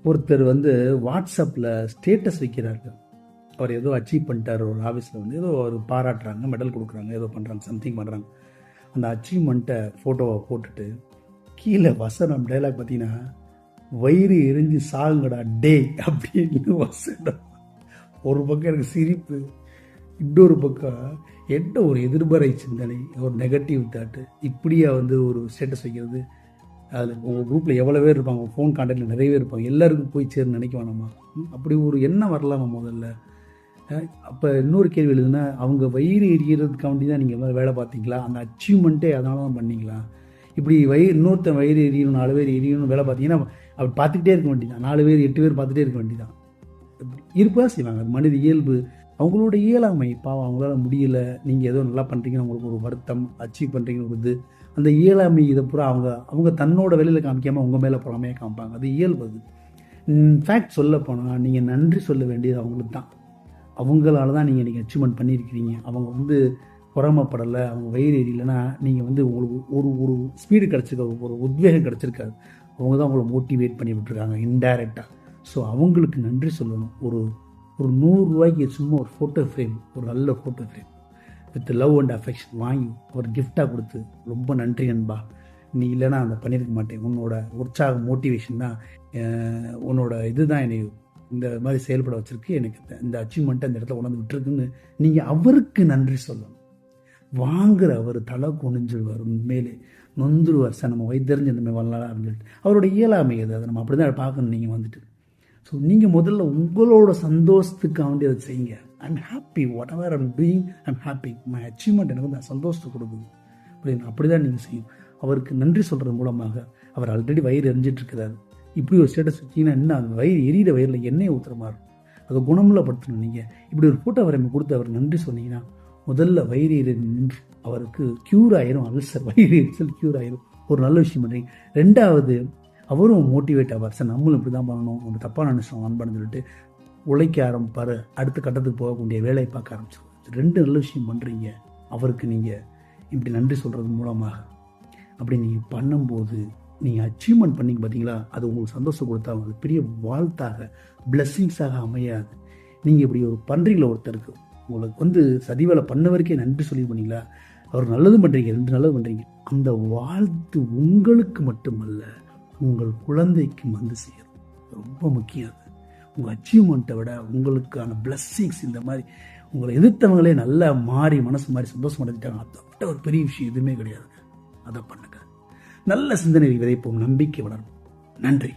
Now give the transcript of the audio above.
ஒருத்தர் வாட்ஸ்அப்பில் ஸ்டேட்டஸ் வைக்கிறாரு. அவர் ஏதோ அச்சீவ் பண்ணிட்டார். ஒரு ஆஃபீஸில் ஏதோ ஒரு பாராட்டுறாங்க, மெடல் கொடுக்குறாங்க, ஏதோ பண்ணுறாங்க, சம்திங் பண்ணுறாங்க. அந்த அச்சீவ்மெண்ட்டை ஃபோட்டோவை போட்டுட்டு கீழே வசனம் டைலாக் பார்த்தீங்கன்னா, வயிறு எரிஞ்சு சாகுங்கடா டே அப்படின்னு வசனம். ஒரு பக்கம் எனக்கு சிரிப்பு, இன்னொரு பக்கம் என்ன ஒரு எதிர்மறை சிந்தனை, ஒரு நெகட்டிவ் தாட்டு. இப்படியா ஒரு ஸ்டேட்டஸ் வைக்கிறது? அதில் உங்கள் குரூப்பில் எவ்வளோ பேர் இருப்பாங்க, ஃபோன் கான்டாக்டில் நிறைய பேர் இருப்பாங்க, எல்லாருக்கும் போய் சேருன்னு நினைக்க வேணாமா? அப்படி ஒரு எண்ணம் வரலாமா முதல்ல? அப்போ இன்னொரு கேள்வி எழுதுனா, அவங்க வயிறு எரியறதுக்காண்டி தான் நீங்கள் வேலை பார்த்தீங்களா? அந்த அச்சீவ்மெண்ட்டே அதனால தான் பண்ணீங்களா? இப்படி இன்னொருத்தன் வயிறு எரியணும், 4 பேர் எரியணும்னு வேலை பார்த்தீங்கன்னா அப்படி பார்த்துக்கிட்டே இருக்க வேண்டியதான். 4 பேர் 8 பேர் பார்த்துட்டே இருக்க வேண்டியதான். இருப்பா செய்வாங்க, அது மனித இயல்பு. அவங்களோட இயலாமை, பாவம் அவங்களால முடியல, நீங்கள் ஏதோ நல்லா பண்ணுறீங்கன்னு அவங்களுக்கு ஒரு வருத்தம், அச்சீவ் பண்ணுறீங்கன்னு ஒரு இது. அந்த இயலாமை இதை பூரா அவங்க தன்னோட வேலையில் காமிக்காமல் உங்கள் மேலே புறமையாக காமிப்பாங்க. அது இயல்பு. அது இன்ஃபேக்ட் சொல்ல போனால் நீங்கள் நன்றி சொல்ல வேண்டியது அவங்களுக்கு தான். அவங்களால தான் நீங்கள் அச்சீவ்மெண்ட் பண்ணியிருக்கிறீங்க. அவங்க பொறாமப்படலை, அவங்க வயிறு எரியலைன்னா நீங்கள் உங்களுக்கு ஒரு ஸ்பீடு கிடச்சிருக்காது, ஒரு உத்வேகம் கிடச்சிருக்காது. அவங்க தான் உங்களை மோட்டிவேட் பண்ணி விட்டுருக்காங்க இன்டைரக்டாக. ஸோ அவங்களுக்கு நன்றி சொல்லணும். ஒரு 100 ரூபாய்க்கு சும்மா ஒரு ஃபோட்டோ ஃப்ரேம், ஒரு நல்ல photo frame with love and affection வாங்கி ஒரு கிஃப்டாக கொடுத்து, ரொம்ப நன்றி நண்பா, நீ இல்லைன்னா அதை பண்ணியிருக்க மாட்டேன், உன்னோட உற்சாக மோட்டிவேஷன் தான், உன்னோட இதுதான் என்னை இந்த மாதிரி செயல்பட வச்சுருக்கு, எனக்கு இந்த அச்சீவ்மெண்ட்டை அந்த இடத்துல உணர்ந்து விட்டுருக்குன்னு நீங்கள் அவருக்கு நன்றி சொல்லணும். வாங்குற அவர் தலை குனிஞ்சிடுவார், உண்மையிலே நொந்துருவார். சார் நம்ம வைத்தறிஞ்சு இந்த மாதிரி வரலாம் அப்படின்னு சொல்லிட்டு அவரோட இயலாமை அது, அதை நம்ம அப்படி தான் பார்க்கணும். நீங்கள் ஸோ நீங்கள் முதல்ல உங்களோட சந்தோஷத்துக்காண்டி அதை செய்யுங்க. I'm happy, what ever I'm doing, I'm happy, my achievement எனக்கு சந்தோஷத்தை கொடுக்குது அப்படின்னு அப்படி தான் நீங்கள் செய்யும். அவருக்கு நன்றி சொல்கிறது மூலமாக, அவர் ஆல்ரெடி வயிறு எரிஞ்சிட்டு இருக்கிறாரு, இப்படி ஒரு ஸ்டேட்டஸ் வச்சிங்கன்னா இன்னும் அந்த வயிறு எரியிற வயிறில் எண்ணெய் ஊற்றுற மாதிரி அதை குணமில்ல படுத்தணும். நீங்கள் இப்படி ஒரு ஃபோட்டோ வரைமை கொடுத்து அவர் நன்றி சொன்னீங்கன்னா முதல்ல வயிறு நின்று அவருக்கு க்யூர் ஆயிரும். அல்சர், வயிறு எரிச்சல் க்யூர் ஆயிரும். ஒரு நல்ல விஷயம் பண்ணுறீங்க. 2வது, அவரும் மோட்டிவேட் ஆவார். சார் நம்மளும் இப்படி தான் பண்ணணும், ஒரு தப்பாக நினைச்சோம் அன்பான்னு சொல்லிட்டு உழைக்க ஆரம்பிப்பார். அடுத்த கட்டத்துக்கு போகக்கூடிய வேலையை பார்க்க ஆரம்பிச்சிருவார். 2 நல்ல விஷயம் பண்ணுறீங்க. அவருக்கு நீங்கள் இப்படி நன்றி சொல்கிறது மூலமாக அப்படி நீங்கள் பண்ணும்போது நீங்கள் அச்சீவ்மெண்ட் பண்ணிங்க பார்த்தீங்களா, அது உங்களுக்கு சந்தோஷம் கொடுத்தா அது பெரிய வாழ்த்தாக, பிளெஸ்ஸிங்ஸாக அமையாது. நீங்கள் இப்படி ஒரு பண்ணுறீங்களா, ஒருத்தருக்கு உங்களுக்கு சதி வேலை பண்ண வரைக்கும் நன்றி சொல்லி பண்ணீங்களா, அவர் நல்லது பண்ணுறீங்க, 2 நல்லது பண்ணுறீங்க, அந்த வாழ்த்து உங்களுக்கு மட்டுமல்ல உங்கள் குழந்தைக்கு சேரும். ரொம்ப முக்கியம். அது உங்கள் அச்சீவ்மெண்ட்டை விட உங்களுக்கான பிளெஸ்ஸிங்ஸ், இந்த மாதிரி உங்களை எதிர்த்தவங்களே நல்லா மாறி மனசு மாதிரி சந்தோஷம் அடைஞ்சிட்டாங்க, அதை விட ஒரு பெரிய விஷயம் எதுவுமே கிடையாது. அதை பண்ணுங்க. நல்ல சிந்தனை விதைப்போம், நம்பிக்கை வளரும். நன்றி.